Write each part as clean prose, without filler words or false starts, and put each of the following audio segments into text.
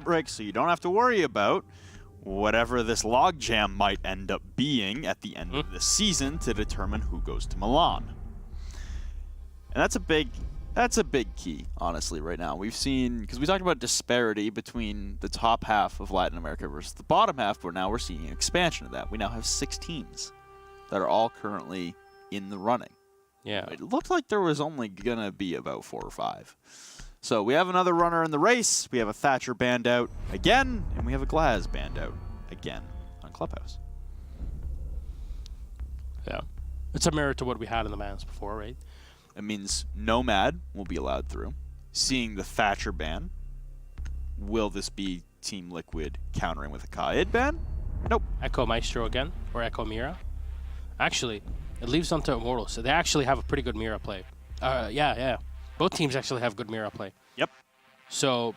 break, so you don't have to worry about whatever this logjam might end up being at the end of the season to determine who goes to Milan. And that's a big key, honestly, right now. We've seen, because we talked about disparity between the top half of Latin America versus the bottom half, but now we're seeing an expansion of that. We now have 6 teams that are all currently in the running. Yeah. It looked like there was only going to be about 4 or 5. So we have another runner in the race. We have a Thatcher banned out again, and we have a Glaz banned out again on Clubhouse. Yeah. It's a mirror to what we had in the bans before, right? It means Nomad will be allowed through. Seeing the Thatcher ban, will this be Team Liquid countering with a Kaid ban? Nope. Echo Maestro again, or Echo Mira. Actually, it leaves them to Immortals, so they actually have a pretty good Mira play. Yeah. Both teams actually have good Mira play. Yep. So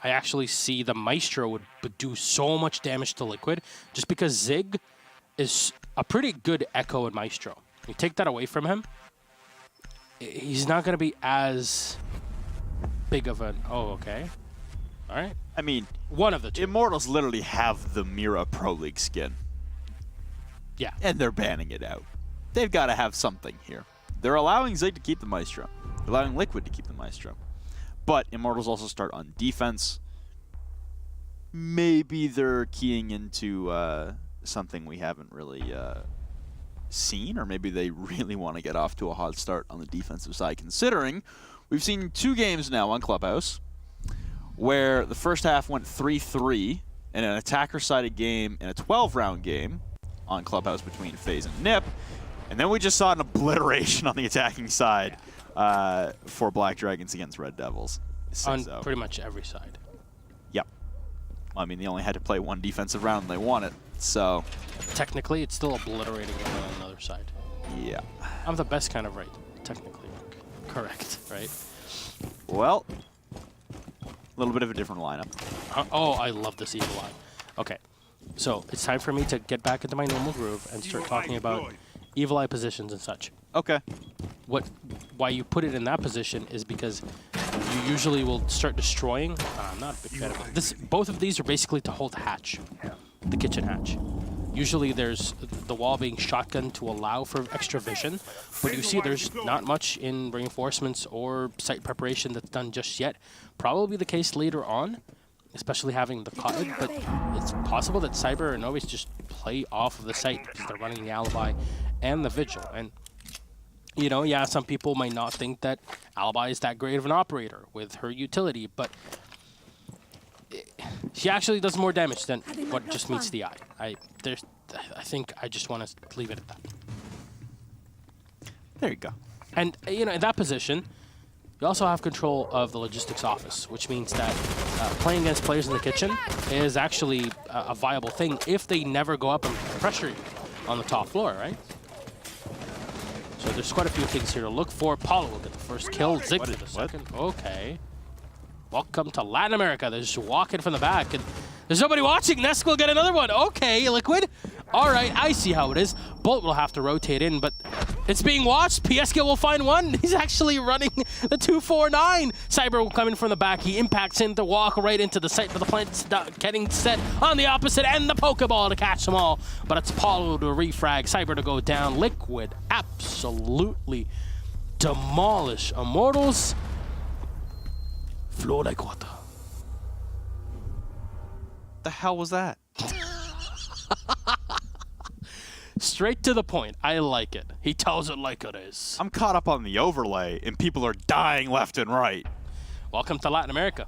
I actually see the Maestro would do so much damage to Liquid just because Zig is a pretty good Echo and Maestro. You take that away from him, he's not going to be as big of an... Oh, okay. All right. I mean, one of the two. Immortals literally have the Mira Pro League skin. Yeah. And they're banning it out. They've got to have something here. They're allowing Zig to keep the Maestro. They're allowing Liquid to keep the Maestro. But Immortals also start on defense. Maybe they're keying into something we haven't really seen, or maybe they really want to get off to a hot start on the defensive side, considering we've seen 2 games now on Clubhouse where the first half went 3-3 in an attacker-sided game in a 12-round game on Clubhouse between FaZe and Nip. And then we just saw an obliteration on the attacking side for Black Dragons against Red Devils. On pretty much every side. Yep. Well, I mean, they only had to play 1 defensive round and they won it, so... Technically, it's still obliterating them on another side. Yeah. I'm the best kind of right, technically. Correct, right? Well, a little bit of a different lineup. Oh, I love this Evil Eye. Okay, so it's time for me to get back into my normal groove and start talking about Evil Eye positions and such. Okay. Why you put it in that position is because you usually will start destroying. I'm not a big fan of it. Both of these are basically to hold hatch, the kitchen hatch. Usually there's the wall being shotgunned to allow for extra vision, but you see there's not much in reinforcements or site preparation that's done just yet. Probably the case later on, especially having the cotton, but it's possible that Cyber and Novis just play off of the site because they're running the Alibi and the Vigil. And you know, yeah, some people might not think that Alibi is that great of an operator with her utility, but she actually does more damage than what just meets the eye. I think I just want to leave it at that. There you go. And, you know, in that position, you also have control of the logistics office, which means that playing against players in the kitchen is actually a viable thing if they never go up and pressure you on the top floor, right? So there's quite a few things here to look for. Paulo will get the first kill. Zig for the second. Okay. Welcome to Latin America. They're just walking from the back. And there's nobody watching. Nesk will get another one. Okay, Liquid. All right, I see how it is. Bolt will have to rotate in, but it's being watched. PSK will find one. He's actually running the 249. Cyber will come in from the back. He impacts in to walk right into the site, but the plant's getting set on the opposite end. The Pokeball to catch them all. But it's Paulo to refrag. Cyber to go down. Liquid absolutely demolish Immortals. Flow like water. The hell was that? Straight to the point. I like it. He tells it like it is. I'm caught up on the overlay, and people are dying left and right. Welcome to Latin America.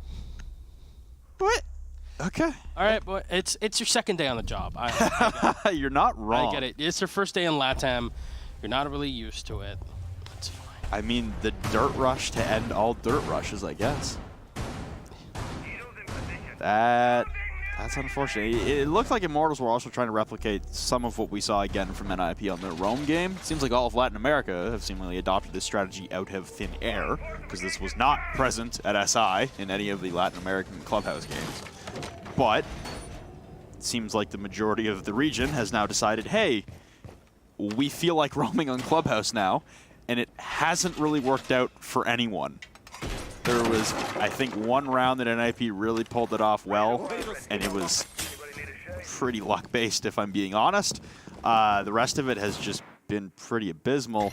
What? Okay. All right, but it's your second day on the job. You're not wrong. I get it. It's your first day in LATAM. You're not really used to it. That's fine. I mean, the dirt rush to end all dirt rushes, I guess. That's unfortunate. It looked like Immortals were also trying to replicate some of what we saw again from NIP on their Rome game. It seems like all of Latin America have seemingly adopted this strategy out of thin air, because this was not present at SI in any of the Latin American Clubhouse games. But it seems like the majority of the region has now decided, hey, we feel like roaming on Clubhouse now, and it hasn't really worked out for anyone. There was, I think, one round that NIP really pulled it off well, and it was pretty luck-based, if I'm being honest. The rest of it has just been pretty abysmal.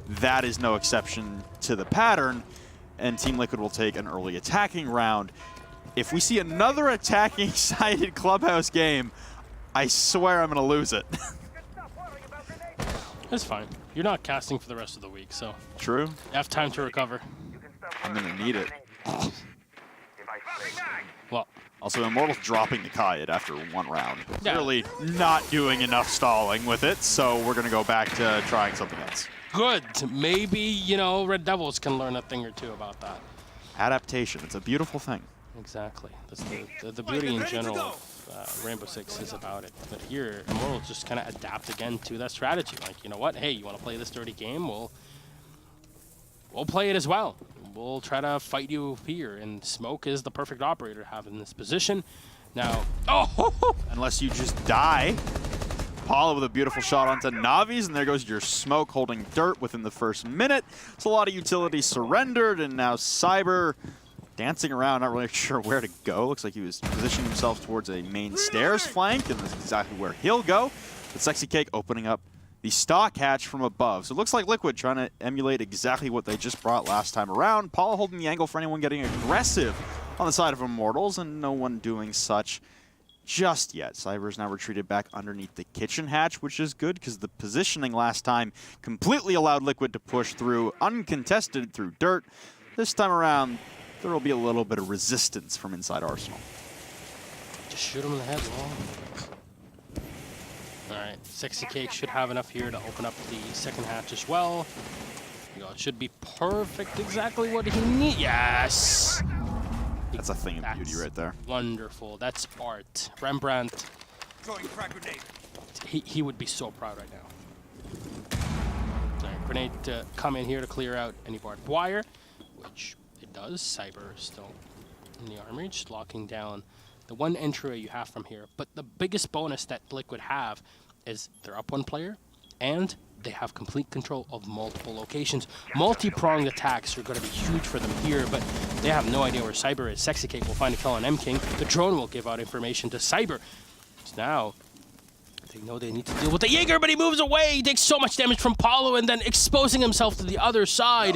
That is no exception to the pattern, and Team Liquid will take an early attacking round. If we see another attacking-sided Clubhouse game, I swear I'm going to lose it. That's fine. You're not casting for the rest of the week, so True. you have time to recover. I'm going to need it. Well, Also, Immortals dropping the Kayed after one round. Yeah. Really not doing enough stalling with it, so we're going to go back to trying something else. good. Maybe, you know, Red Devils can learn a thing or two about that. Adaptation. It's a beautiful thing. Exactly. That's the beauty in general of Rainbow Six is about it. But here, Immortals just kind of adapt again to that strategy. Like, you know what? Hey, you want to play this dirty game? We'll play it as well. We'll try to fight you here. And Smoke is the perfect operator to have in this position. Now, unless you just die. Paula with a beautiful shot onto Navi's, and there goes your Smoke holding dirt within the first minute. It's a lot of utility surrendered, and now Cyber dancing around, not really sure where to go. Looks like he was positioning himself towards a main stairs flank, and that's exactly where he'll go. But Sexy Cake opening up the stock hatch from above. So it looks like Liquid trying to emulate exactly what they just brought last time around. Paula holding the angle for anyone getting aggressive on the side of Immortals, and no one doing such just yet. Cyber's now retreated back underneath the kitchen hatch, which is good because the positioning last time completely allowed Liquid to push through uncontested through dirt. This time around, there will be a little bit of resistance from inside Arsenal. just shoot him in the head, Wall. All right, Sexy Cake should have enough here to open up the second hatch as well. You know, it should be perfect, exactly what he needs. Yes! That's a thing of beauty right there. Wonderful. That's art. Rembrandt. He would be so proud right now. All right, grenade to come in here to clear out any barbed wire, which it does. Cyber is still in the armory, just locking down the one entry you have from here. But the biggest bonus that Liquid have is they're up one player, and they have complete control of multiple locations. Multi-pronged attacks are going to be huge for them here, but they have no idea where Cyber is. Sexy Cake will find a kill on M-King. The drone will give out information to Cyber. So now, they know they need to deal with the Jaeger, but he moves away. He takes so much damage from Paulo and then exposing himself to the other side.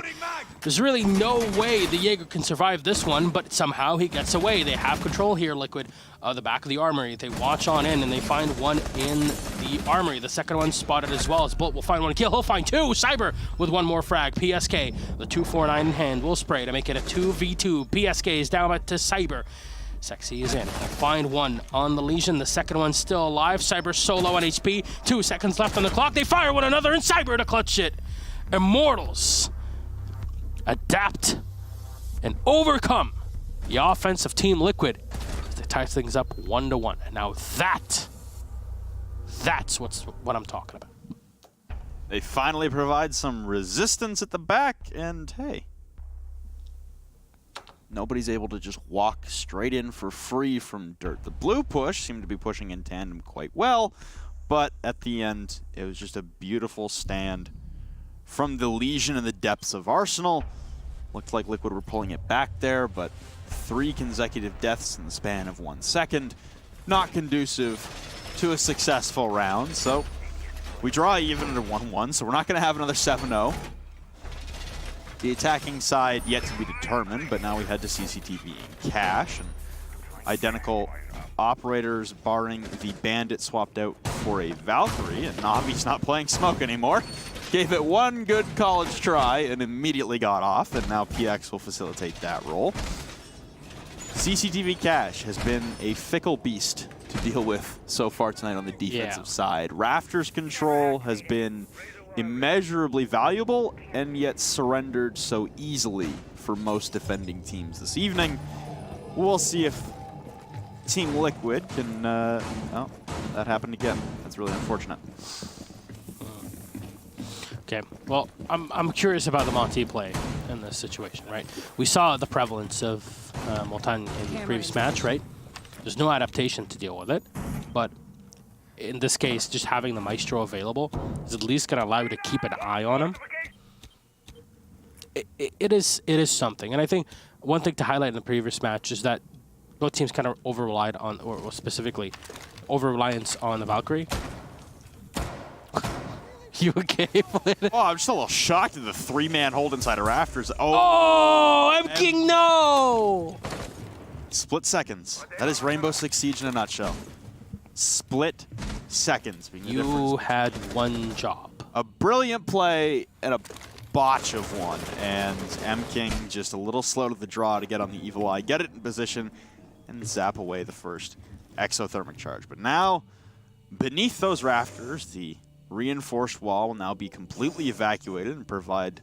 There's really no way the Jaeger can survive this one, but somehow he gets away. They have control here, Liquid. The back of the armory. They watch on in, and they find one in the armory. The second one spotted as well. As Bullet will find one kill. He'll find two. Cyber with one more frag. PSK, the 249 in hand, will spray to make it a 2v2. PSK is down to Cyber. Sexy is in. He'll find one on the Legion. The second one's still alive. Cyber so low on HP. 2 seconds left on the clock. They fire one another, and Cyber to clutch it. Immortals adapt and overcome the offense of Team Liquid. They tie things up 1-1. And now that's what I'm talking about. They finally provide some resistance at the back, and hey, nobody's able to just walk straight in for free from dirt. The blue push seemed to be pushing in tandem quite well, but at the end, it was just a beautiful stand from the Legion in the depths of Arsenal. Looked like Liquid were pulling it back there, but 3 consecutive deaths in the span of 1 second. Not conducive to a successful round, so we draw even at 1-1, so we're not going to have another 7-0. The attacking side yet to be determined, but now we head to CCTV and Cash. And identical operators, barring the Bandit swapped out for a Valkyrie, and Navi's not playing Smoke anymore. Gave it one good college try and immediately got off, and now PX will facilitate that role. CCTV Cash has been a fickle beast to deal with so far tonight on the defensive side. Rafters control has been immeasurably valuable and yet surrendered so easily for most defending teams this evening. We'll see if Team Liquid can, oh, that happened again. That's really unfortunate. Okay, well, I'm curious about the Monty play in this situation, right? We saw the prevalence of Moltan in the previous match, right? There's no adaptation to deal with it, but in this case, just having the Maestro available is at least going to allow you to keep an eye on him. It is something, and I think one thing to highlight in the previous match is that both teams kind of over-relied on, or specifically, over-reliance on the Valkyrie. You okay? Oh, I'm just a little shocked at the 3-man hold inside of rafters. Oh, M-King, no! Split seconds. That is Rainbow Six Siege in a nutshell. Split seconds. You had one job. A brilliant play and a botch of one. And M-King just a little slow to the draw to get on the Evil Eye, get it in position, and zap away the first exothermic charge. But now, beneath those rafters, the reinforced wall will now be completely evacuated and provide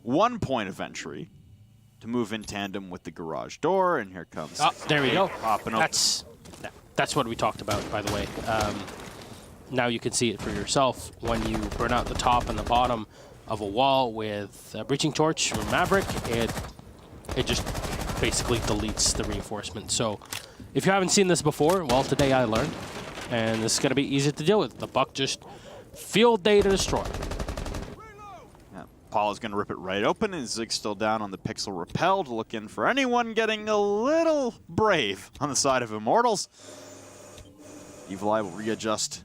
1 point of entry to move in tandem with the garage door. And here comes. Oh, there we go. That's what we talked about, by the way. Now you can see it for yourself. When you burn out the top and the bottom of a wall with a breaching torch from Maverick, it just basically deletes the reinforcement. So if you haven't seen this before, well, today I learned, and this is going to be easy to deal with. The Buck just field day to destroy. Yeah, Paula's going to rip it right open, and Zig's still down on the Pixel Repelled, looking for anyone getting a little brave on the side of Immortals. Evil Eye will readjust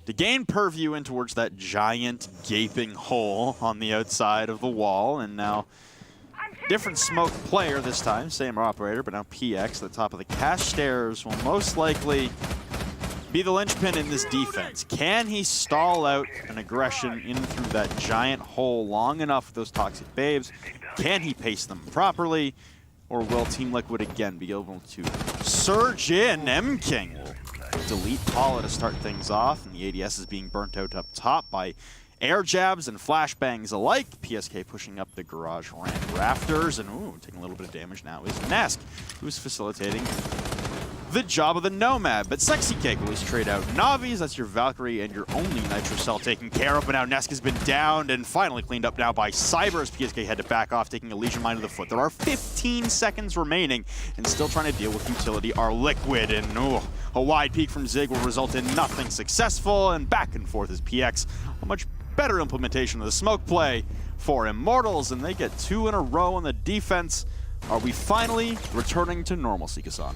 to gain purview in towards that giant gaping hole on the outside of the wall, and now different smoke player this time, same operator, but now PX at the top of the cache stairs will most likely be the linchpin in this defense. Can he stall out an aggression in through that giant hole long enough with those toxic babes? Can he pace them properly? Or will Team Liquid again be able to surge in? M-King will delete Paula to start things off, and the ADS is being burnt out up top by air jabs and flashbangs alike. PSK pushing up the garage rafters, and ooh, taking a little bit of damage now is Nesk, who's facilitating the job of the Nomad. But Sexy Cake will at least trade out Navis. That's your Valkyrie and your only Nitro Cell taken care of. But now Nesk has been downed and finally cleaned up now by Cyber as PSK had to back off, taking a Legion Mine to the foot. There are 15 seconds remaining and still trying to deal with utility are Liquid. And ooh, a wide peek from Zig will result in nothing successful. And back and forth is PX. A much better implementation of the smoke play for Immortals. And they get 2 in a row on the defense. Are we finally returning to normalcy, Kasan?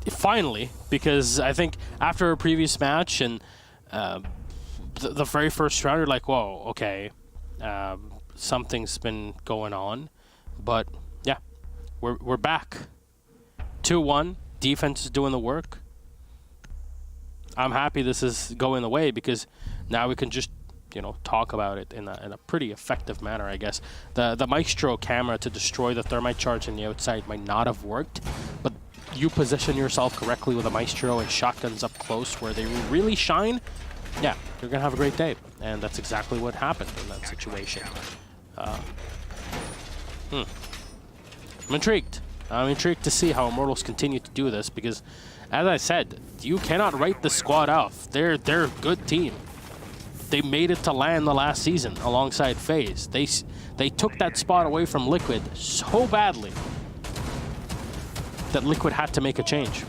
Finally, because I think after a previous match and the very first round, you're like, whoa, okay, something's been going on. But yeah, we're back. 2-1, defense is doing the work. I'm happy this is going the way because now we can just, talk about it in a pretty effective manner, I guess. The Maestro camera to destroy the thermite charge on the outside might not have worked, but you position yourself correctly with a Maestro and shotguns up close where they really shine, yeah, you're going to have a great day. And that's exactly what happened in that situation. I'm intrigued. I'm intrigued to see how Immortals continue to do this because, as I said, you cannot write the squad off. They're a good team. They made it to LAN the last season alongside FaZe. They took that spot away from Liquid so badly that Liquid had to make a change.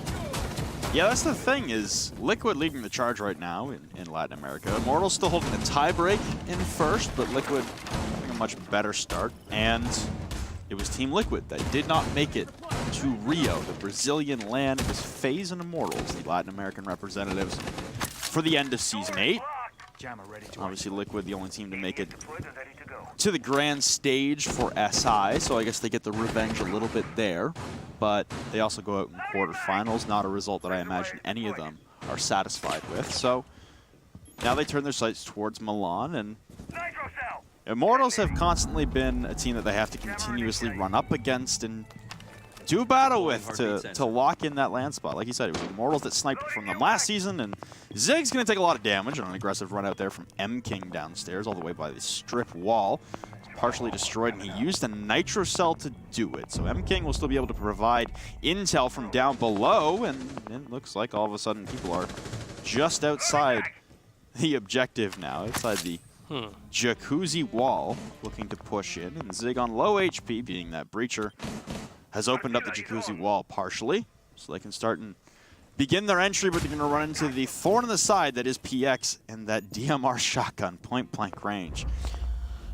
Yeah, that's the thing, is Liquid leading the charge right now in Latin America. Immortals still holding a tiebreak in first, but Liquid having a much better start. And it was Team Liquid that did not make it to Rio, the Brazilian land. It was FaZe and Immortals, the Latin American representatives, for the end of Season 8. Obviously, Liquid, the only team to make it to the grand stage for SI, so I guess they get the revenge a little bit there. But they also go out in quarterfinals, not a result that I imagine any of them are satisfied with. So now they turn their sights towards Milan, and Immortals have constantly been a team that they have to continuously run up against and do battle with to lock in that land spot. Like you said, it was Immortals that sniped from them last season, and Zig's going to take a lot of damage on an aggressive run out there from M-King downstairs all the way by the strip wall. It's partially destroyed, and he used a Nitro Cell to do it. So M-King will still be able to provide intel from down below, and it looks like all of a sudden people are just outside the objective now, outside the jacuzzi wall, looking to push in. And Zig on low HP, being that breacher, has opened up the jacuzzi wall partially, so they can start and begin their entry, but they're going to run into the thorn in the side that is PX and that DMR shotgun, point-blank range.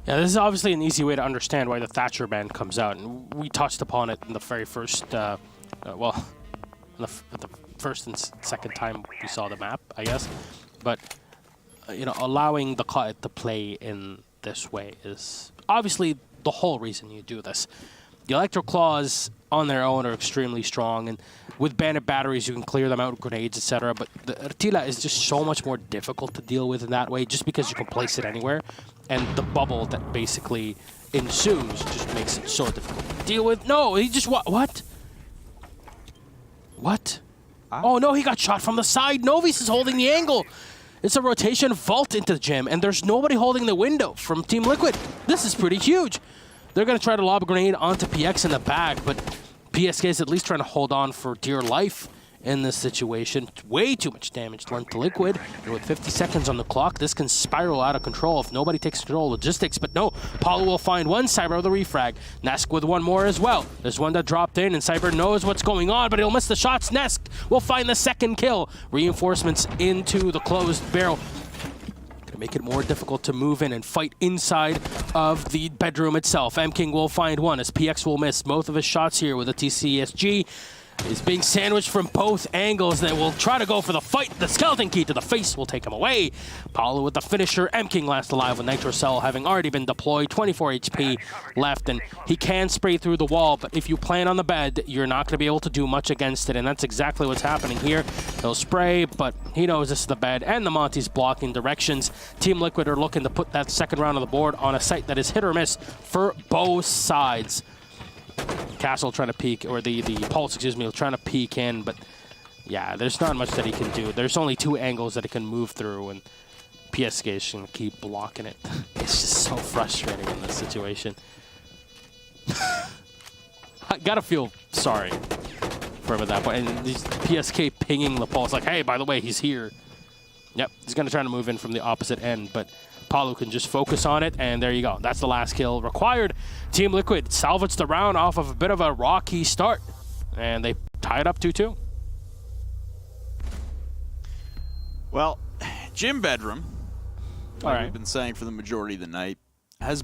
Yeah, this is obviously an easy way to understand why the Thatcher ban comes out, and we touched upon it in the very first, the first and second time we saw the map, I guess. But you know, allowing the cut to play in this way is obviously the whole reason you do this. The Electro Claws on their own are extremely strong, and with Bandit batteries you can clear them out with grenades, etc. But the Artila is just so much more difficult to deal with in that way, just because you can place it anywhere, and the bubble that basically ensues just makes it so difficult to deal with. No, he just what? What? Oh no, he got shot from the side. Novice is holding the angle. It's a rotation vault into the gym, and there's nobody holding the window from Team Liquid. This is pretty huge. They're going to try to lob a grenade onto PX in the back, but PSK is at least trying to hold on for dear life in this situation. Way too much damage done to Liquid, and with 50 seconds on the clock, this can spiral out of control if nobody takes control of logistics. But no, Paulo will find one, Cyber with a refrag. Nesk with one more as well. There's one that dropped in, and Cyber knows what's going on, but he'll miss the shots. Nesk will find the second kill. Reinforcements into the closed barrel. Gonna make it more difficult to move in and fight inside of the bedroom itself. M-King will find one as PX will miss both of his shots here with a TCSG. Is being sandwiched from both angles. They will try to go for the fight. The skeleton key to the face will take him away. Paulo with the finisher. M-King last alive with Nitro Cell having already been deployed. 24 HP left, and he can spray through the wall, but if you plan on the bed, you're not going to be able to do much against it, and that's exactly what's happening here. He'll spray, but he knows this is the bed, and the Monty's blocking directions. Team Liquid are looking to put that second round of the board on a site that is hit or miss for both sides. Castle trying to peek, or the Pulse, excuse me, trying to peek in, but yeah, there's not much that he can do. There's only two angles that he can move through, and PSK is going to keep blocking it. It's just so frustrating in this situation. I gotta feel sorry for him at that point. And these PSK pinging the Pulse like, hey, by the way, he's here. Yep, he's going to try to move in from the opposite end, but Paulo can just focus on it, and there you go. That's the last kill required. Team Liquid salvaged the round off of a bit of a rocky start, and they tie it up 2-2. Well, Gym Bedroom, All we've been saying for the majority of the night, it's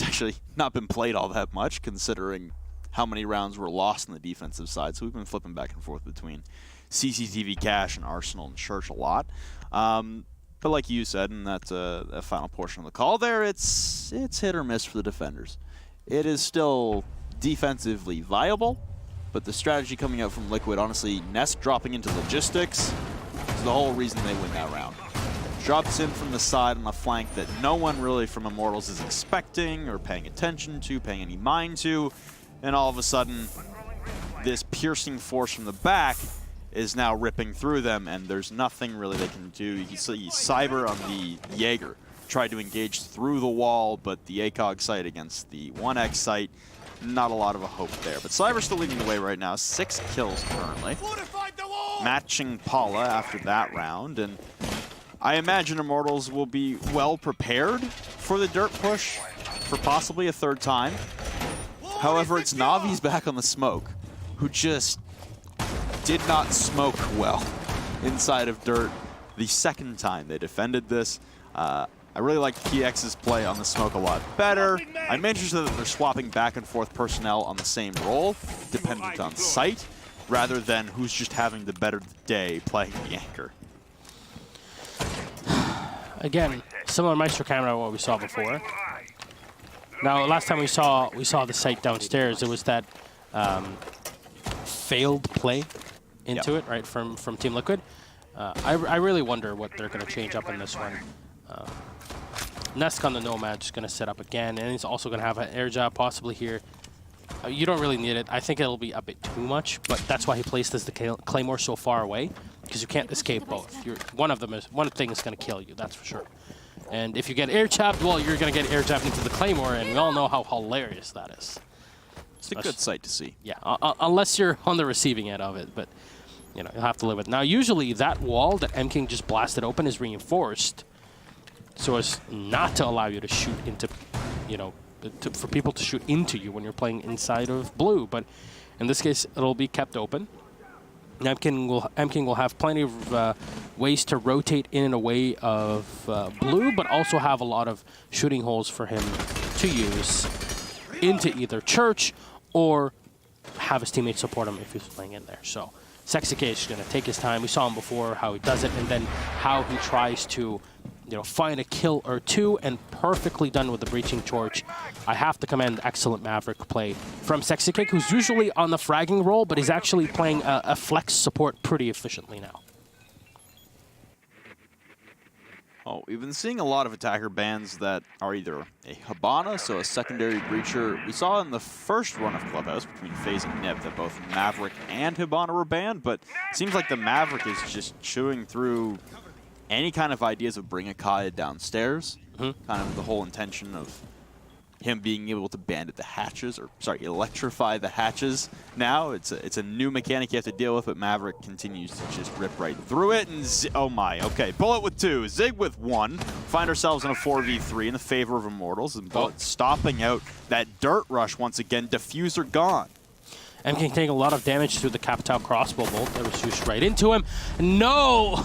actually not been played all that much, considering how many rounds were lost on the defensive side. So we've been flipping back and forth between CCTV Cash and Arsenal and Church a lot. But like you said in that final portion of the call there, it's hit or miss for the defenders. It is still defensively viable, but the strategy coming out from Liquid, honestly, Nest dropping into logistics is the whole reason they win that round. Drops in from the side on a flank that no one really from Immortals is expecting or paying attention to, paying any mind to, and all of a sudden, this piercing force from the back is now ripping through them, and there's nothing really they can do. You see Cyber on the Jaeger tried to engage through the wall, but the ACOG site against the 1X site, not a lot of a hope there. But Cyber's still leading the way right now, 6 kills currently. Matching Paula after that round, and I imagine Immortals will be well prepared for the dirt push for possibly a third time. However, it's Navi's back on the smoke, who just did not smoke well inside of dirt the second time they defended this. I really like PX's play on the smoke a lot better. I'm interested that they're swapping back and forth personnel on the same role, dependent on site, rather than who's just having the better day playing the anchor. Again, similar Maestro camera to what we saw before. Now, last time we saw the site downstairs, it was that failed play into it, right, from Team Liquid. I really wonder what they're going to change up in this one. Nesk on the Nomad is going to set up again, and he's also going to have an air job possibly here. You don't really need it. I think it'll be a bit too much, but that's why he placed the Claymore so far away, because you can't escape both. One thing is going to kill you, that's for sure. And if you get air jabbed, well, you're going to get air jabbed into the Claymore, and we all know how hilarious that is. It's a good sight to see. Yeah, unless you're on the receiving end of it, but you know, you'll have to live with it. Now, usually that wall that M-King just blasted open is reinforced so as not to allow you to shoot into, you know, for people to shoot into you when you're playing inside of blue. But in this case, it'll be kept open. Emking will have plenty of ways to rotate in and away of blue, but also have a lot of shooting holes for him to use into either church or have his teammates support him if he's playing in there. So Sexy is going to take his time. We saw him before, how he does it, and then how he tries to, find a kill or two, and perfectly done with the breaching torch. I have to commend excellent Maverick play from Sexy Cake, who's usually on the fragging role, but he's actually playing a flex support pretty efficiently now. Oh, we've been seeing a lot of attacker bans that are either a Hibana, so a secondary breacher. We saw in the first run of Clubhouse between FaZe and Nip that both Maverick and Hibana were banned, but it seems like the Maverick is just chewing through any kind of ideas of bring a Kaya downstairs. Kind of the whole intention of him being able to bandit the hatches, or sorry, electrify the hatches. Now it's a new mechanic you have to deal with, but Maverick continues to just rip right through it. And oh my, okay, Bullet with 2, Zig with 1. Find ourselves in a 4v3 in the favor of Immortals, and Bullet stopping out that dirt rush once again. Diffuser gone. Emking taking a lot of damage through the Capitao crossbow bolt that was shoots right into him. No,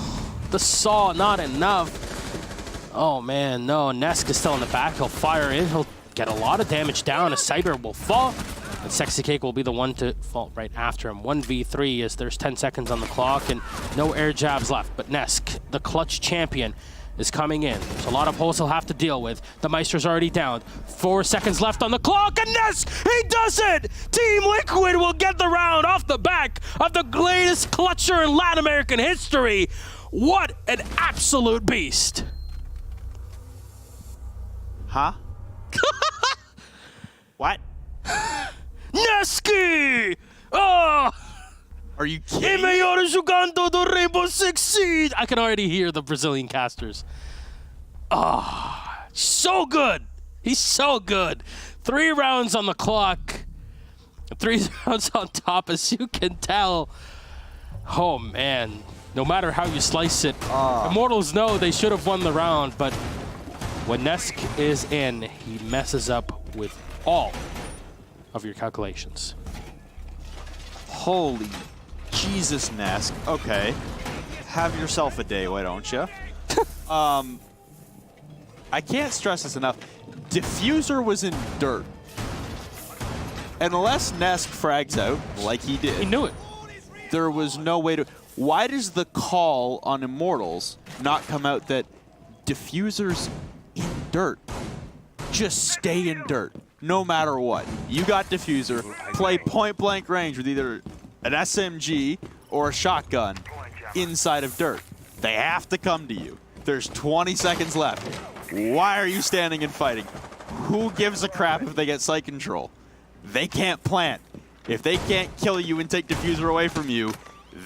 the saw not enough. Oh man, no. Nesk is still in the back. He'll fire in. He'll get a lot of damage down. A Cyber will fall, and Sexy Cake will be the one to fall right after him. 1v3 as there's 10 seconds on the clock and no air jabs left. But Nesk, the clutch champion, is coming in. There's a lot of holes he'll have to deal with. The Meister's already down. 4 seconds left on the clock, and Nesk, he does it! Team Liquid will get the round off the back of the greatest clutcher in Latin American history. What an absolute beast. Huh? What? Neski! Oh! Are you kidding? Maior jogando do Rainbow Six Siege! I can already hear the Brazilian casters. Oh, so good! He's so good. 3 rounds on the clock. 3 rounds on top, as you can tell. Oh, man. No matter how you slice it, Immortals know they should have won the round, but when Nesk is in, he messes up with all of your calculations. Holy Jesus, Nesk. Okay. Have yourself a day, why don't you? I can't stress this enough. Diffuser was in dirt. Unless Nesk frags out, like he did. He knew it. There was no way to... Why does the call on Immortals not come out that Diffuser's in dirt? Just stay in dirt, no matter what. You got Diffuser, play point-blank range with either an SMG or a shotgun inside of dirt. They have to come to you. There's 20 seconds left. Why are you standing and fighting? Who gives a crap if they get site control? They can't plant. If they can't kill you and take Diffuser away from you,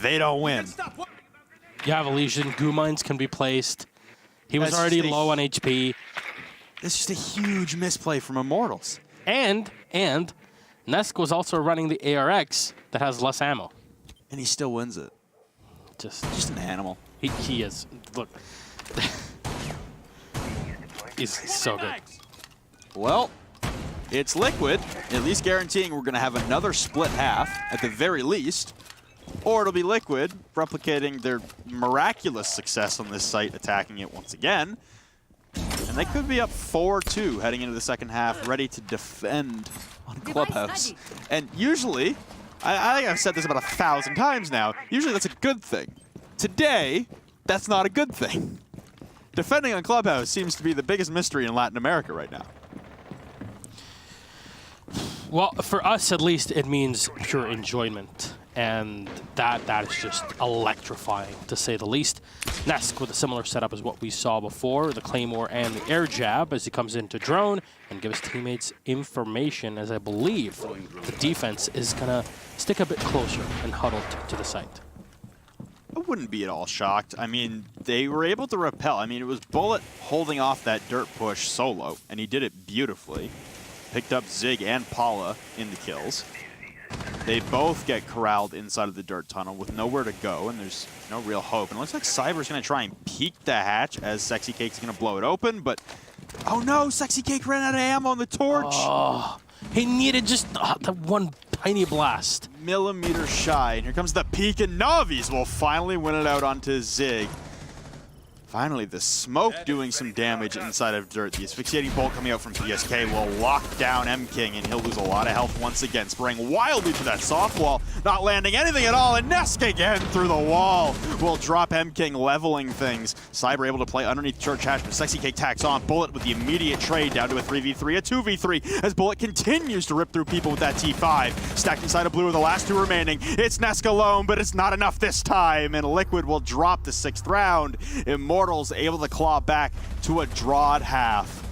they don't win. You have a Legion. Goo mines can be placed. He was That's already just low on HP. It's just a huge misplay from Immortals. And Nesk was also running the ARX that has less ammo. And he still wins it. Just an animal. He is. Look. He's so good. Well, it's Liquid, at least guaranteeing we're going to have another split half, at the very least. Or it'll be Liquid, replicating their miraculous success on this site, attacking it once again. And they could be up 4-2 heading into the second half, ready to defend on Clubhouse. And usually, I think I've said this about 1,000 times now, usually that's a good thing. Today, that's not a good thing. Defending on Clubhouse seems to be the biggest mystery in Latin America right now. Well, for us at least, it means pure enjoyment. And that is just electrifying, to say the least. Nesk with a similar setup as what we saw before, the Claymore and the air jab as he comes into drone and gives teammates information, as I believe the defense is going to stick a bit closer and huddled to the site. I wouldn't be at all shocked. I mean, they were able to repel. I mean, it was Bullet holding off that dirt push solo, and he did it beautifully. Picked up Zig and Paula in the kills. They both get corralled inside of the dirt tunnel with nowhere to go, and there's no real hope. And it looks like Cyber's going to try and peek the hatch as Sexy Cake's going to blow it open, but... Oh no, Sexy Cake ran out of ammo on the torch! Oh, he needed just the one tiny blast. Millimeter shy, and here comes the peek, and Navi's will finally win it out onto Zig. Finally, the smoke doing some damage inside of Dirt. The asphyxiating bolt coming out from PSK will lock down M-King, and he'll lose a lot of health once again. Spraying wildly to that soft wall, not landing anything at all, and Nesk again through the wall will drop M-King, leveling things. Cyber able to play underneath Church Hash, but Sexy Cake tacks on. Bullet with the immediate trade down to a 3v3, a 2v3, as Bullet continues to rip through people with that T5. Stacked inside of blue with the last two remaining. It's Nesk alone, but it's not enough this time, and Liquid will drop the 6th round. Immortals able to claw back to a draw at half.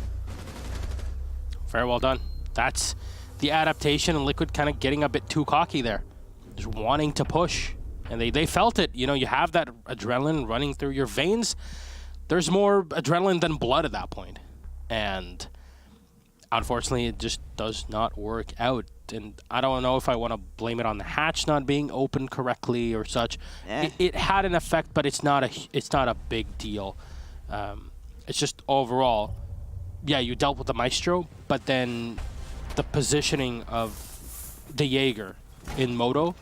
Very well done. That's the adaptation, and Liquid kind of getting a bit too cocky there. Just wanting to push. And they felt it. You know, you have that adrenaline running through your veins. There's more adrenaline than blood at that point. And unfortunately, it just does not work out. And I don't know if I want to blame it on the hatch not being open correctly or such. It had an effect, but it's not a big deal. It's just overall, yeah, you dealt with the Maestro, but then the positioning of the Jaeger in Moto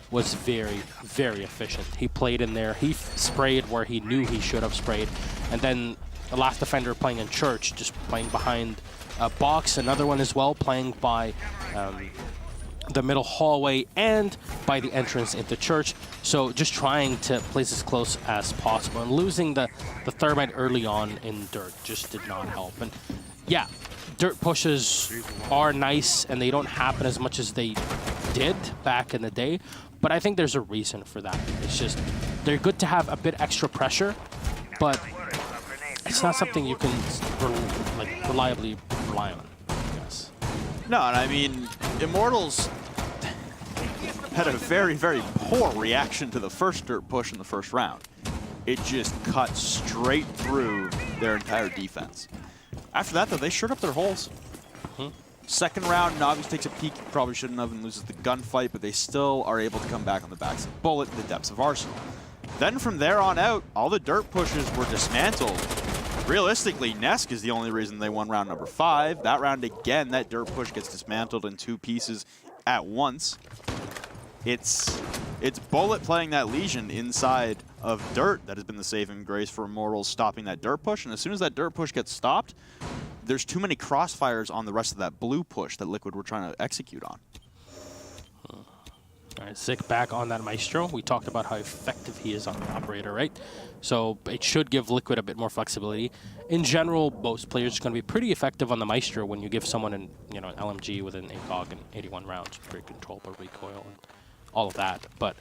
was very, very efficient. He played in there. He sprayed where he knew he should have sprayed. And then the last defender playing in Church, just playing behind a box. Another one as well, playing by the middle hallway and by the entrance into Church. So just trying to place as close as possible. And losing the Thermite early on in Dirt just did not help. And yeah, Dirt pushes are nice, and they don't happen as much as they did back in the day. But I think there's a reason for that. It's just they're good to have a bit extra pressure, but it's not something you can reliably rely on, I guess. No, and I mean, Immortals had a very, very poor reaction to the first Dirt push in the first round. It just cut straight through their entire defense. After that, though, they shored up their holes. Second round, Navi's takes a peek, probably shouldn't have, and loses the gunfight, but they still are able to come back on the backs of Bullet in the depths of Arsenal. Then from there on out, all the Dirt pushes were dismantled. Realistically, Nesk is the only reason they won round number 5. That round again, that Dirt push gets dismantled in 2 pieces at once. It's Bullet playing that Legion inside of Dirt that has been the saving grace for Immortals, stopping that Dirt push, and as soon as that Dirt push gets stopped, there's too many crossfires on the rest of that blue push that Liquid were trying to execute on. All right, Zik back on that Maestro. We talked about how effective he is on the operator, right? So it should give Liquid a bit more flexibility. In general, most players are going to be pretty effective on the Maestro when you give someone an LMG with an ACOG and 81 rounds, great control by recoil and all of that. But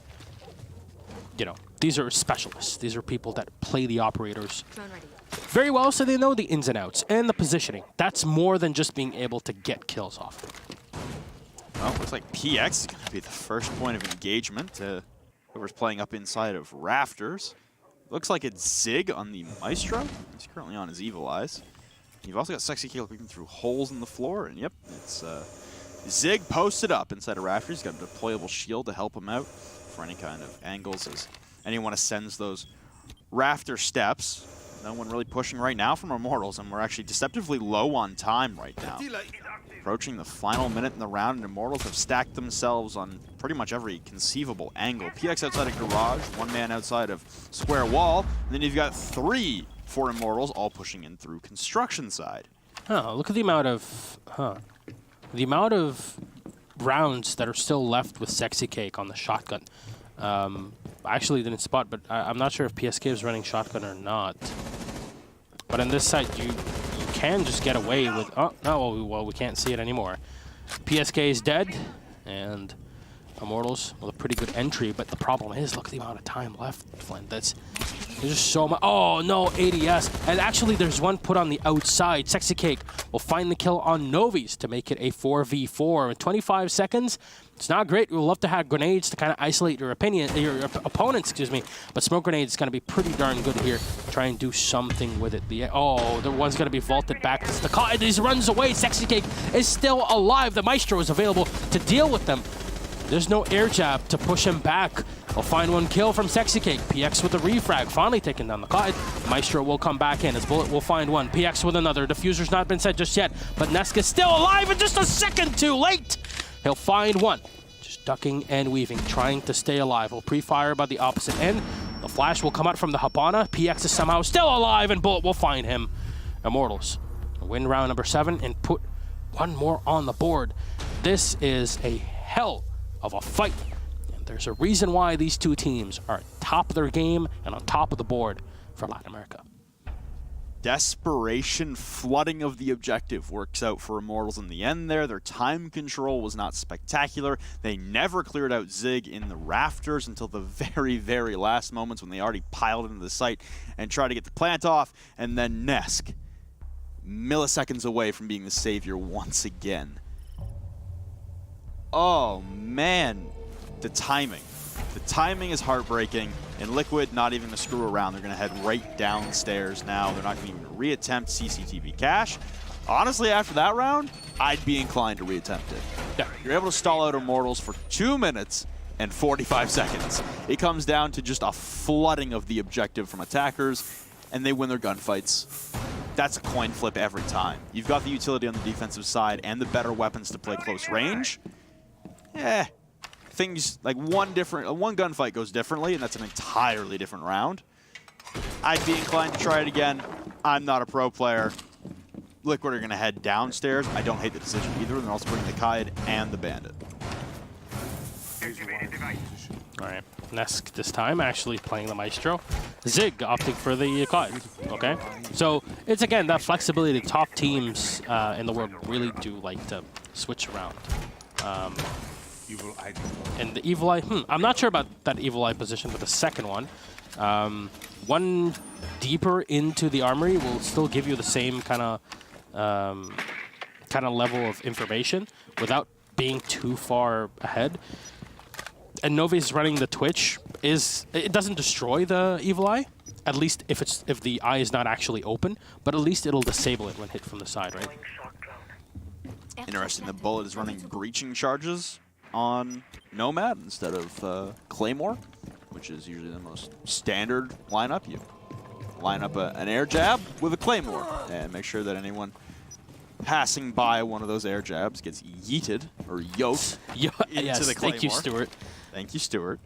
these are specialists. These are people that play the operators very well, so they know the ins and outs and the positioning. That's more than just being able to get kills off. Well, looks like PX is going to be the first point of engagement to whoever's playing up inside of Rafters. Looks like it's Zig on the Maestro. He's currently on his Evil Eyes. You've also got Sexy Cake looking through holes in the floor, and yep, it's Zig posted up inside of Rafters. He's got a deployable shield to help him out for any kind of angles as anyone ascends those rafter steps. No one really pushing right now from Immortals, and we're actually deceptively low on time right now. Approaching the final minute in the round, and Immortals have stacked themselves on pretty much every conceivable angle. PX outside of Garage, 1 man outside of Square Wall, and then you've got 3 for Immortals, all pushing in through construction side. Look at the amount of rounds that are still left with Sexy Cake on the shotgun. I actually didn't spot, but I'm not sure if PSK is running shotgun or not. But on this side, you can just get away with... Oh, no, well, we can't see it anymore. PSK is dead, and Immortals with a pretty good entry, but the problem is, look at the amount of time left, Flint. There's just so much... Oh, no, ADS. And actually, there's one put on the outside. Sexy Cake will find the kill on Novi's to make it a 4v4 in 25 seconds. It's not great. We'll love to have grenades to kind of isolate your opponents, but smoke grenade is going to be pretty darn good here. Try and do something with it. The one's going to be vaulted back. He runs away. Sexy Cake is still alive. The Maestro is available to deal with them. There's no air jab to push him back. We'll find one kill from Sexy Cake. PX with the refrag, finally taking down the Clyde. Maestro will come back in. His Bullet will find one. PX with another. Diffuser's not been set just yet, but Nesk is still alive and just a second too late. He'll find one. ducking and weaving, trying to stay alive. Will pre-fire by the opposite end. The flash will come out from the Habana. PX is somehow still alive, and Bullet will find him. Immortals win round number 7 and put one more on the board. This is a hell of a fight. And there's a reason why these two teams are top of their game and on top of the board for Latin America. Desperation flooding of the objective works out for Immortals in the end there. Their time control was not spectacular. They never cleared out Zig in the rafters until the very, very last moments when they already piled into the site and tried to get the plant off. And then Nesk, milliseconds away from being the savior once again. Oh man, the timing. The timing is heartbreaking, and Liquid not even going to screw around. They're going to head right downstairs now. They're not going to even reattempt CCTV cache. Honestly, after that round, I'd be inclined to reattempt it. Yeah. You're able to stall out Immortals for 2 minutes and 45 seconds. It comes down to just a flooding of the objective from attackers, and they win their gunfights. That's a coin flip every time. You've got the utility on the defensive side and the better weapons to play close range. Things like one gunfight goes differently, and that's an entirely different round. I'd be inclined to try it again. I'm not a pro player. Liquid are going to head downstairs. I don't hate the decision either, and they're also bringing the Kaid and the Bandit. All right, Nesk this time actually playing the Maestro. Zig opting for the Kaid. Okay, so it's again that flexibility top teams in the world really do like to switch around. And the Evil Eye, I'm not sure about that Evil Eye position, but the second one, one deeper into the armory will still give you the same kind of level of information without being too far ahead. And Novi's running the Twitch it doesn't destroy the Evil Eye, at least if the eye is not actually open, but at least it'll disable it when hit from the side, right? Interesting. The Bullet is running breaching charges on Nomad instead of Claymore, which is usually the most standard lineup. You line up an air jab with a Claymore and make sure that anyone passing by one of those air jabs gets yeeted or yoked into the Claymore. Thank you, Stuart. Thank you, Stuart.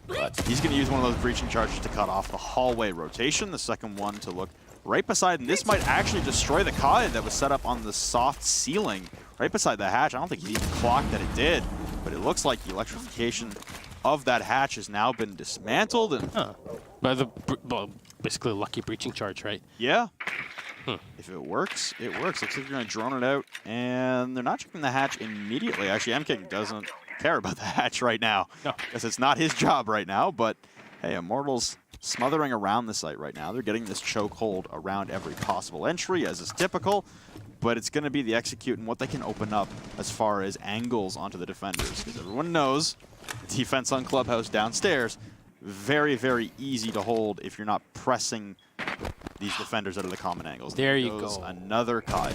But he's going to use one of those breaching charges to cut off the hallway rotation. The second one to look right beside, and this might actually destroy the Kaid that was set up on the soft ceiling right beside the hatch. I don't think he even clocked that it did, but it looks like the electrification of that hatch has now been dismantled. And by basically a lucky breaching charge, right? Yeah. If it works, it works. Looks like they're going to drone it out, and they're not checking the hatch immediately. Actually, MKing doesn't care about the hatch right now, because it's not his job right now. But hey, Immortals smothering around the site right now. They're getting this chokehold around every possible entry, as is typical. But it's going to be the execute and what they can open up as far as angles onto the defenders, because everyone knows defense on Clubhouse downstairs, very, very easy to hold if you're not pressing these defenders out of the common angles. There you go. Another Kaid.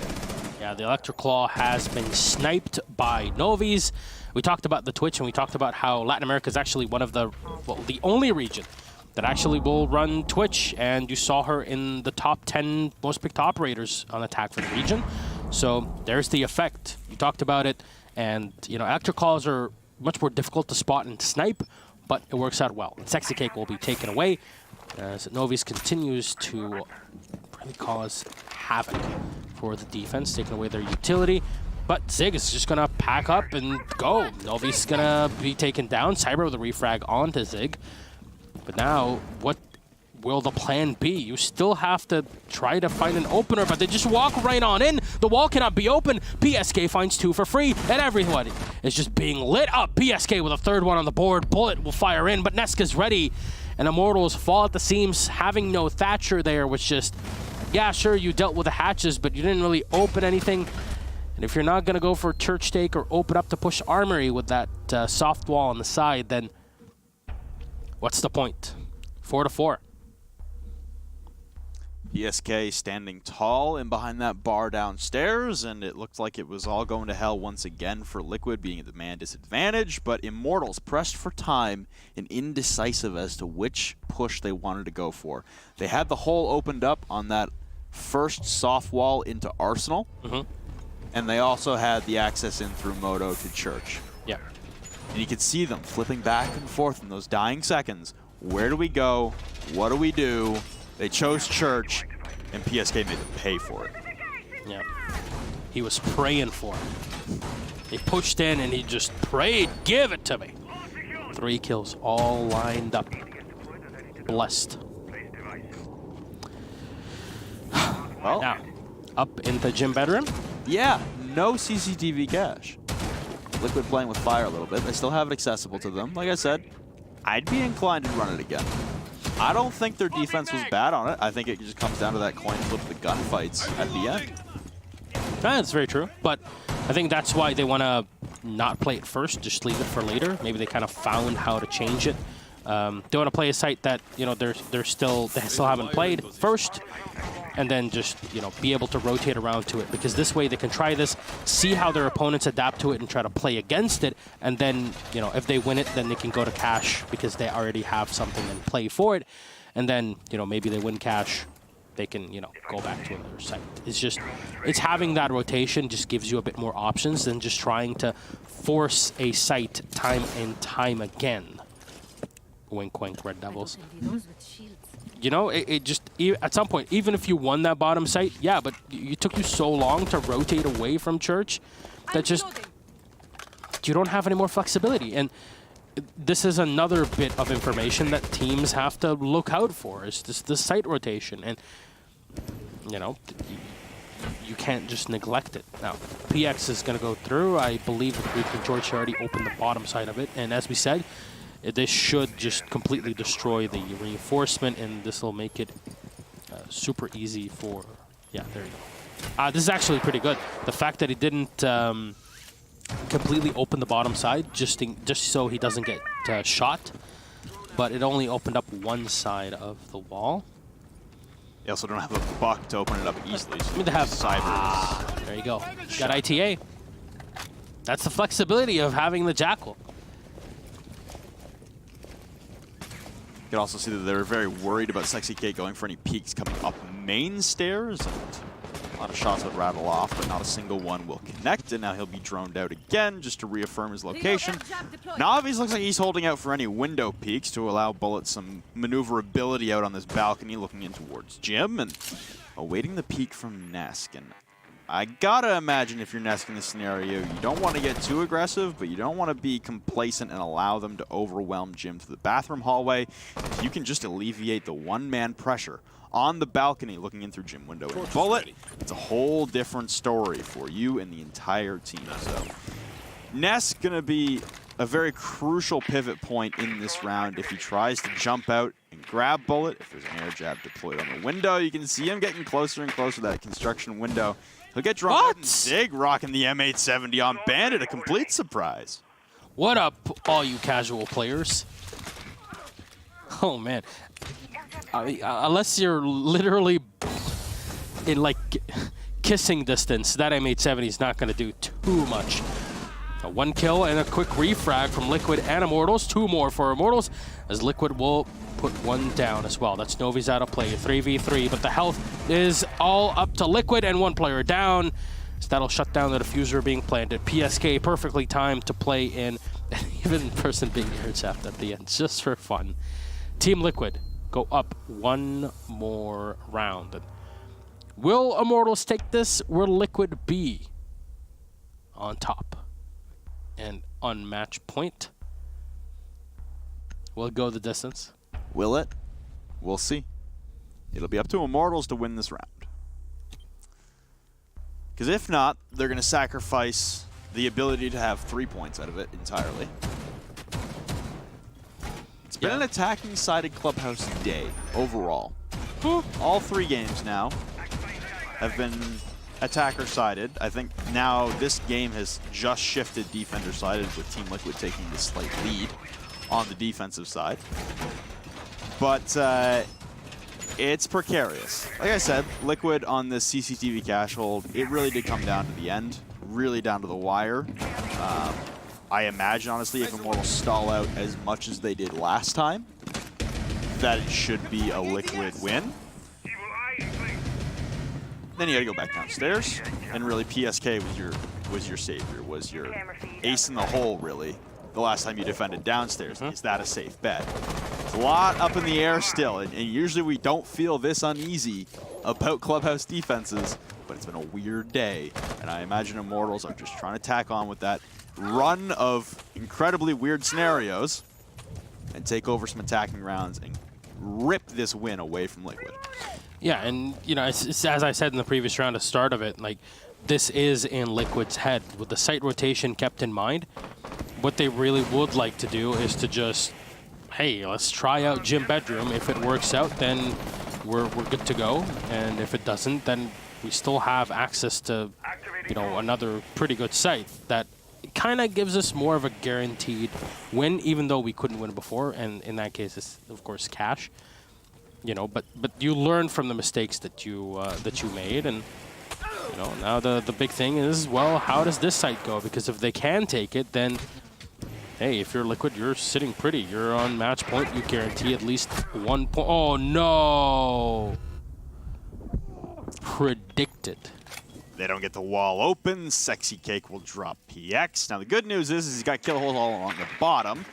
Yeah, the Electric Claw has been sniped by Novi's. We talked about the Twitch, and we talked about how Latin America is actually one of the only region that actually will run Twitch, and you saw her in the top 10 most picked operators on attack for the region. So there's the effect. You talked about it, and Electric Claws are much more difficult to spot and snipe, but it works out well. And Sexy Cake will be taken away as Novi's continues to really cause havoc for the defense, taking away their utility. But Zig is just going to pack up and go. Novi's going to be taken down. Cyber with a refrag onto Zig. But now, what will the plan be? You still have to try to find an opener, but they just walk right on in. The wall cannot be open. PSK finds 2 for free, and everybody is just being lit up. PSK with a third one on the board. Bullet will fire in, but Neska's ready. And Immortals fall at the seams, having no Thatcher there, which just, yeah, sure, you dealt with the hatches, but you didn't really open anything. And if you're not going to go for church take or open up to push armory with that soft wall on the side, then what's the point? 4-4. PSK standing tall and behind that bar downstairs, and it looked like it was all going to hell once again for Liquid, being at the man disadvantage, but Immortals pressed for time and indecisive as to which push they wanted to go for. They had the hole opened up on that first soft wall into Arsenal, and they also had the access in through Moto to Church. Yeah. And you can see them flipping back and forth in those dying seconds. Where do we go? What do we do? They chose Church, and PSK made them pay for it. Yeah. He was praying for it. He pushed in and he just prayed, give it to me. 3 kills all lined up. Blessed. Well, now, up in the gym bedroom. Yeah, no CCTV cache. Liquid playing with fire a little bit. They still have it accessible to them. Like I said, I'd be inclined to run it again. I don't think their defense was bad on it. I think it just comes down to that coin flip, the gunfights at the end. That's very true, but I think that's why they want to not play it first, just leave it for later. Maybe they kind of found how to change it. They want to play a site that, you know, they still haven't played first, and then just, you know, be able to rotate around to it, because this way they can try this, see how their opponents adapt to it and try to play against it, and then, you know, if they win it, then they can go to cash because they already have something and play for it, and then, you know, maybe they win cash, they can, you know, go back to another site. It's just, it's having that rotation just gives you a bit more options than just trying to force a site time and time again. Wink, wink, Red Devils. You know, it just, at some point, even if you won that bottom site, yeah, but it took you so long to rotate away from Church that just, you don't have any more flexibility. And this is another bit of information that teams have to look out for, is just the site rotation. And, you know, you can't just neglect it. Now, PX is going to go through. I believe that George already opened the bottom side of it. And as we said, this should just completely destroy the reinforcement, and this will make it super easy for... Yeah, there you go. This is actually pretty good. The fact that he didn't completely open the bottom side just so he doesn't get shot, but it only opened up one side of the wall. They also don't have a buck to open it up easily. So they have cyber. There you go. Got ITA. That's the flexibility of having the Jackal. You can also see that they're very worried about Sexy K going for any peeks coming up main stairs, and a lot of shots would rattle off, but not a single one will connect, and now he'll be droned out again just to reaffirm his location. Now obviously looks like he's holding out for any window peeks to allow Bullet some maneuverability out on this balcony, looking in towards Jim, and awaiting the peek from Nesk. And I gotta imagine if you're Nesk in this scenario, you don't want to get too aggressive, but you don't want to be complacent and allow them to overwhelm Jim to the bathroom hallway. If you can just alleviate the one-man pressure on the balcony looking in through Jim window and Bullet, it's a whole different story for you and the entire team. So Nesk gonna be a very crucial pivot point in this round. If he tries to jump out and grab Bullet, if there's an air jab deployed on the window, you can see him getting closer and closer to that construction window. He'll get drawn out and Zig rocking the M870 on Bandit, a complete surprise. What up, all you casual players? Oh, man. I mean, unless you're literally in, like, kissing distance, that M870 is not going to do too much. A 1 kill and a quick refrag from Liquid and Immortals. 2 more for Immortals, as Liquid will put 1 down as well. That's Novi's out of play, 3v3, but the health is all up to Liquid and 1 player down. So that'll shut down the diffuser being planted. PSK perfectly timed to play in, and even person being air zapped at the end, just for fun. Team Liquid go up 1 more round. Will Immortals take this? Will Liquid be on top and on match point? Will it go the distance? Will it? We'll see. It'll be up to Immortals to win this round. Because if not, they're going to sacrifice the ability to have 3 points out of it entirely. It's been an attacking-sided Clubhouse day overall. All 3 games now have been attacker-sided. I think now this game has just shifted defender-sided, with Team Liquid taking the slight lead on the defensive side. But it's precarious. Like I said, Liquid on the CCTV cache hold, it really did come down to the end, really down to the wire. I imagine, honestly, if Immortals stall out as much as they did last time, that it should be a Liquid win. Then you gotta go back downstairs, and really PSK was your savior, was your ace in the hole, really. the last time you defended downstairs. Is that a safe bet? It's a lot up in the air still, and usually we don't feel this uneasy about clubhouse defenses, but it's been a weird day, and I imagine Immortals are just trying to tack on with that run of incredibly weird scenarios and take over some attacking rounds and rip this win away from Liquid. Yeah, and you know, it's as I said in the previous round, the start of it, like this is in Liquid's head. With the site rotation kept in mind, what they really would like to do is to just, hey, let's try out Gym Bedroom. If it works out, then we're good to go, and if it doesn't, then we still have access to, you know, another pretty good site that kind of gives us more of a guaranteed win, even though we couldn't win before, and in that case, it's of course cash. You know, but you learn from the mistakes that you made, and you know, now the big thing is, well, how does this site go? Because if they can take it, then hey, if you're Liquid, you're sitting pretty. You're on match point. You guarantee at least 1 point. Oh no! Predicted. They don't get the wall open. Sexy Cake will drop PX. Now the good news is he's got kill holes all along the bottom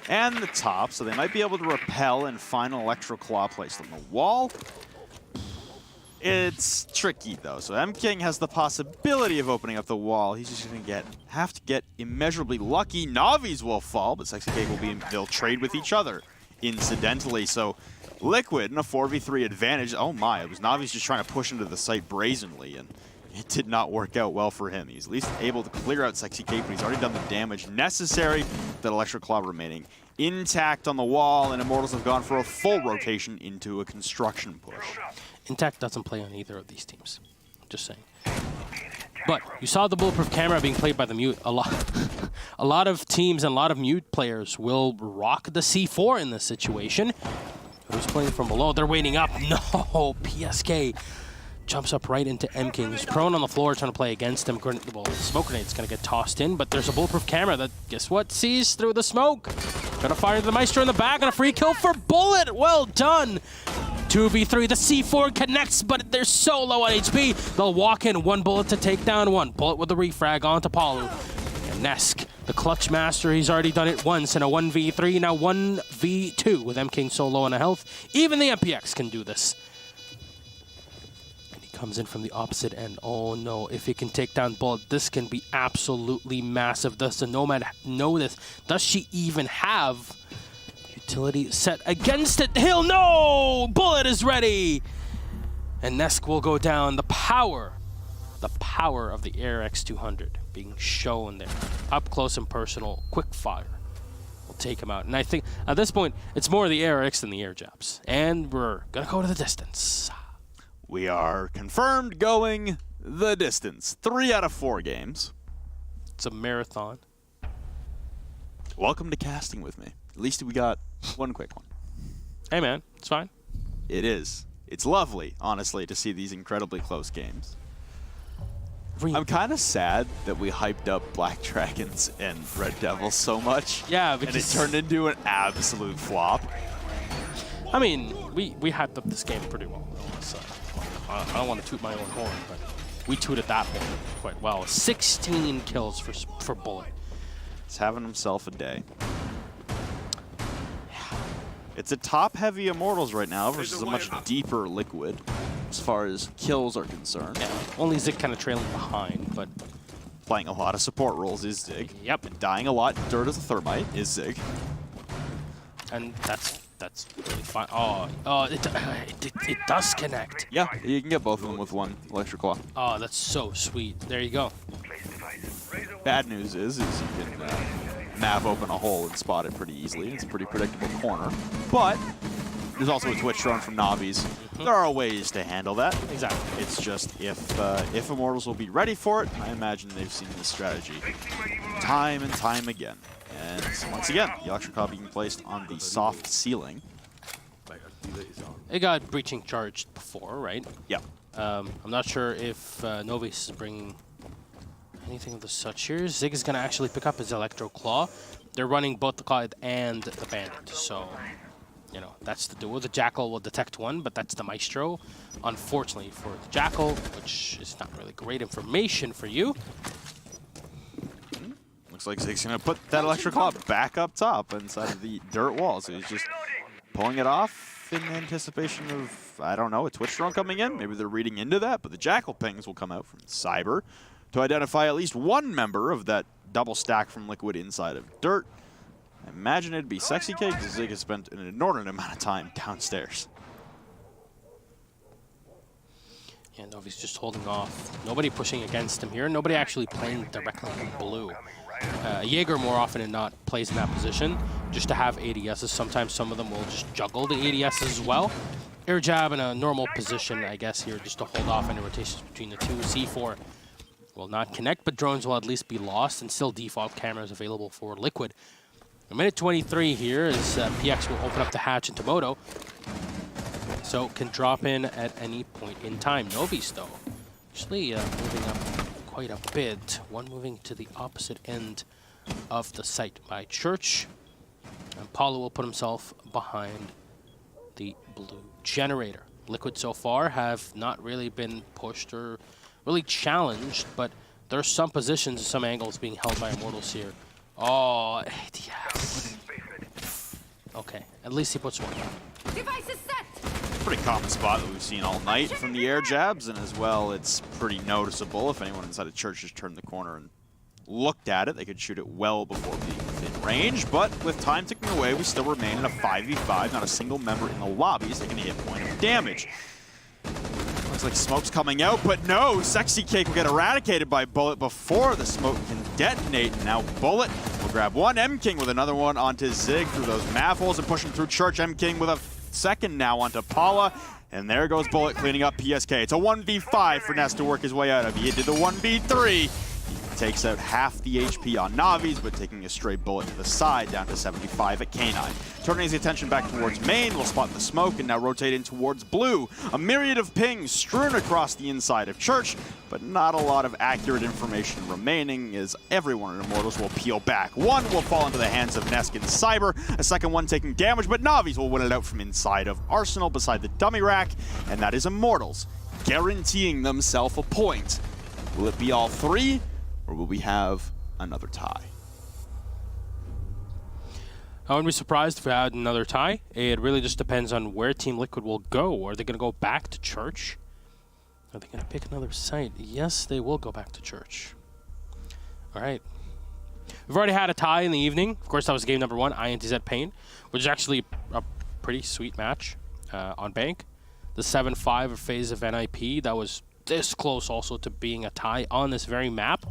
and the top, so they might be able to repel and find an Electro Claw placed on the wall. It's tricky though. So M-King has the possibility of opening up the wall. He's just gonna have to get immeasurably lucky. Navi's will fall, but Sexy Cake will be they'll trade with each other incidentally. So Liquid in a 4v3 advantage. Oh my, it was Navi's just trying to push into the site brazenly, and it did not work out well for him. He's at least able to clear out Sexy Cake, but he's already done the damage necessary. That Electro Claw remaining intact on the wall, and Immortals have gone for a full rotation into a construction push. Intact doesn't play on either of these teams. Just saying. But you saw the bulletproof camera being played by the mute. A lot of teams and a lot of mute players will rock the C4 in this situation. Who's playing from below? They're waiting up. No, PSK jumps up right into M-King. He's prone on the floor trying to play against him. Well, smoke grenade's going to get tossed in, but there's a bulletproof camera that, guess what, sees through the smoke. Gonna fire the Maestro in the back, and a free kill for Bullet. Well done. 2v3, the C4 connects, but they're so low on HP. They'll walk in, 1 bullet to take down 1. Bullet with the refrag onto Palu. And Nesk, the clutch master, he's already done it once in a 1v3, now 1v2 with M-King so low on a health. Even the MPX can do this. And he comes in from the opposite end. Oh no, if he can take down Bullet, this can be absolutely massive. Does the Nomad know this? Does she even have utility set against it? Hill, no! Bullet is ready! And Nesk will go down. The power of the Air X200 being shown there. Up close and personal, quick fire will take him out. And I think at this point, it's more the Air X than the air jabs. And we're gonna go to the distance. We are confirmed going the distance. 3 out of 4 games. It's a marathon. Welcome to casting with me. At least we got one quick one. Hey man, it's fine. It is. It's lovely, honestly, to see these incredibly close games. I'm kind of sad that we hyped up Black Dragons and Red Devils so much. Yeah, because and it turned into an absolute flop. I mean, we hyped up this game pretty well. So, I don't want to toot my own horn, but we tooted that horn quite well. 16 kills for Bullet. He's having himself a day. It's a top-heavy Immortals right now versus a much deeper Liquid as far as kills are concerned. Yeah, only Zig kind of trailing behind, but playing a lot of support roles is Zig. Yep. And dying a lot dirt as a Thermite is Zig. And that's really fine. Oh, it does connect. Yeah, you can get both of them with 1 Electric Claw. Oh, that's so sweet. There you go. Bad news is you can nav open a hole and spot it pretty easily. It's a pretty predictable corner. But there's also a Twitch drone from Navi's. There are ways to handle that. Exactly. It's just if Immortals will be ready for it, I imagine they've seen this strategy time and time again. And once again, the Electric Claw being placed on the soft ceiling. It got breaching charged before, right? Yeah. I'm not sure if Novice is bringing anything of the such here. Zig is going to actually pick up his Electro Claw. They're running both the Cloud and the Bandit, so, you know, that's the duo. The Jackal will detect 1, but that's the Maestro. Unfortunately for the Jackal, which is not really great information for you. Looks looks like Zig's going to put that electric claw back up top inside of the dirt wall. So he's just pulling it off in anticipation of, I don't know, a Twitch drone coming in. Maybe they're reading into that, but the Jackal pings will come out from Cyber to identify at least one member of that double stack from Liquid inside of dirt. I imagine it'd be Sexy Cake, because Zig has spent an inordinate amount of time downstairs. And Novi's just holding off. Nobody pushing against him here. Nobody actually playing directly in blue. Jaeger more often than not plays in that position just to have ADSs. Sometimes some of them will just juggle the ADSs as well. Air jab in a normal position, I guess, here just to hold off any rotations between the two. C4 will not connect, but drones will at least be lost, and still default cameras available for Liquid. A minute 23 here as PX will open up the hatch into Moto. So can drop in at any point in time. Novi's, though, actually moving up quite a bit. One moving to the opposite end of the site by Church. And Paulo will put himself behind the blue generator. Liquid so far have not really been pushed or really challenged, but there are some positions, some angles being held by Immortals here. Oh, yes. Okay, at least he puts one down. Device is set. Pretty common spot that we've seen all night from the air jabs, and as well, it's pretty noticeable. If anyone inside the church just turned the corner and looked at it, they could shoot it well before being within range. But with time ticking away, we still remain in a 5v5. Not a single member in the lobby is taking a hit point of damage. Looks like smoke's coming out, but no, Sexy Cake will get eradicated by Bullet before the smoke can detonate. And now Bullet will grab one. M-King with another one onto Zig through those manifolds and pushing through Church. M-King with a second now onto Paula. And there goes Bullet cleaning up PSK. It's a 1v5 for Ness to work his way out of. He did the 1v3. Takes out half the HP on Navi's, but taking a straight bullet to the side, down to 75 at K9. Turning his attention back towards main, will spot the smoke and now rotate in towards blue. A myriad of pings strewn across the inside of Church, but not a lot of accurate information remaining as everyone in Immortals will peel back. One will fall into the hands of Nesk and Cyber, a second one taking damage, but Navi's will win it out from inside of Arsenal beside the dummy rack, and that is Immortals, guaranteeing themselves a point. Will it be all three? Or will we have another tie? I wouldn't be surprised if we had another tie. It really just depends on where Team Liquid will go. Are they going to go back to Church? Are they going to pick another site? Yes, they will go back to Church. All right. We've already had a tie in the evening. Of course, that was game number one, INTZ Pain, which is actually a pretty sweet match on Bank. The 7-5 of phase of NIP, that was this close also to being a tie on this very map.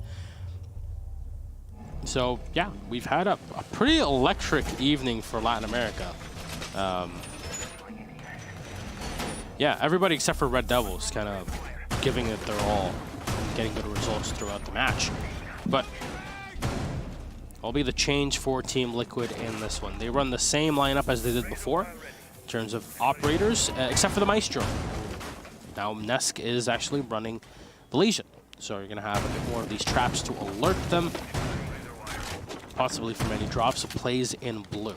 So, yeah, we've had a pretty electric evening for Latin America. Yeah, everybody except for Red Devils kind of giving it their all, getting good results throughout the match. But will be the change for Team Liquid in this one. They run the same lineup as they did before in terms of operators, except for the Maestro. Now Nesk is actually running the Legion, so you're going to have a bit more of these traps to alert them, possibly from any drops. It plays in blue.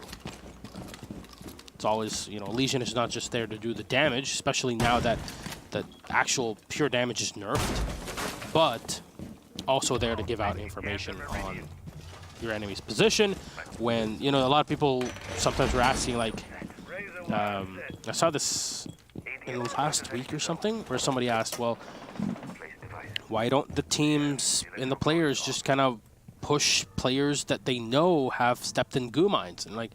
It's always, you know, Legion is not just there to do the damage, especially now that the actual pure damage is nerfed, but also there to give out information on your enemy's position. When, you know, a lot of people sometimes were asking, like, I saw this in the last week or something, where somebody asked, well, why don't the teams and the players just kind of push players that they know have stepped in goo mines? And, like,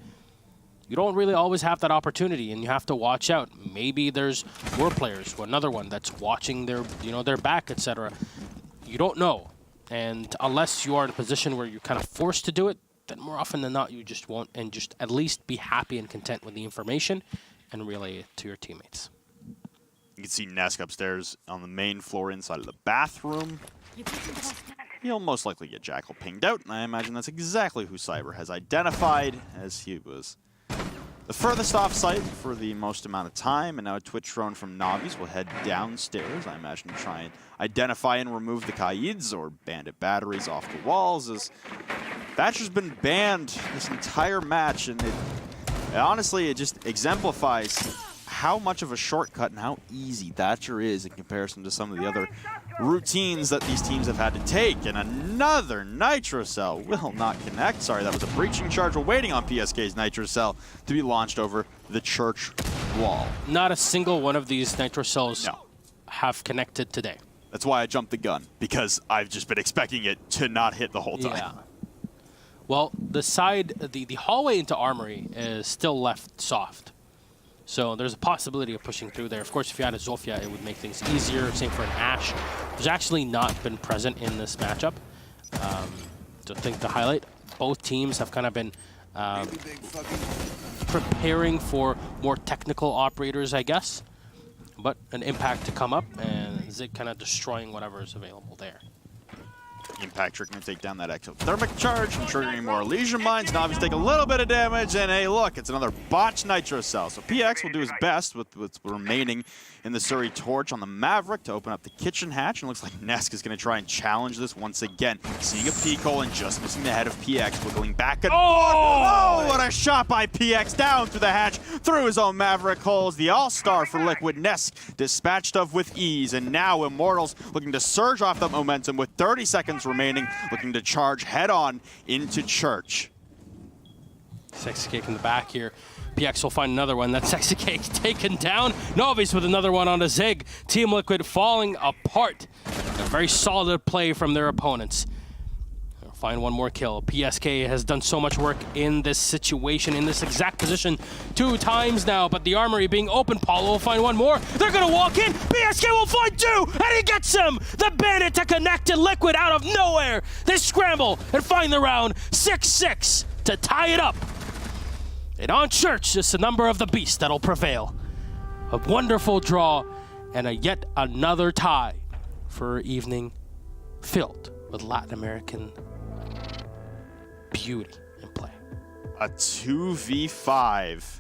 you don't really always have that opportunity, and you have to watch out. Maybe there's more players, or another one that's watching their, you know, their back, etc. You don't know. And unless you are in a position where you're kind of forced to do it, then more often than not, you just won't, and just at least be happy and content with the information and relay it to your teammates. You can see Nesk upstairs on the main floor inside of the bathroom. He'll most likely get Jackal pinged out, and I imagine that's exactly who Cyber has identified, as he was the furthest off site for the most amount of time. And now a Twitch drone from Navi's will head downstairs, I imagine, to try and identify and remove the Kaids or bandit batteries off the walls, as Thatcher's been banned this entire match, and honestly, it just exemplifies how much of a shortcut and how easy Thatcher is in comparison to some of the other routines that these teams have had to take. And another Nitro Cell will not connect. Sorry, that was a breaching charge. We're waiting on PSK's Nitro Cell to be launched over the church wall. Not a single one of these Nitro Cells No. have connected today. That's why I jumped the gun, because I've just been expecting it to not hit the whole time. Yeah. Well, the hallway into Armory is still left soft. So there's a possibility of pushing through there. Of course, if you had a Zofia, it would make things easier. Same for an Ashe, who's actually not been present in this matchup. To think to highlight, both teams have kind of been preparing for more technical operators, I guess. But an Impact to come up, and Zig kind of destroying whatever is available there. Impact Trick going to take down that exothermic charge and triggering more Elysian Mines. Navi's take a little bit of damage, and hey, look, it's another botched Nitro Cell. So PX will do his best with what's remaining in the Surrey Torch on the Maverick to open up the kitchen hatch, and it looks like Nesk is going to try and challenge this once again. Seeing a peek hole and just missing the head of PX. We're going back and forth. Oh, what a shot by PX down through the hatch, through his own Maverick holes. The all-star for Liquid, Nesk, dispatched of with ease, and now Immortals looking to surge off that momentum with 30 seconds remaining, looking to charge head-on into Church. Sexy Cake in the back here. PX will find another one. That Sexy Cake taken down. Novice with another one on a Zig. Team Liquid falling apart. A very solid play from their opponents. They'll find one more kill. PSK has done so much work in this situation, in this exact position 2 times now, but the Armory being open, Paulo will find one more. They're gonna walk in. PSK will find 2, and he gets him. The Bandit to connect to Liquid out of nowhere. They scramble and find the round. 6-6 to tie it up. And on Church, it's the number of the beast that'll prevail. A wonderful draw and yet another tie for an evening filled with Latin American beauty and play. A 2v5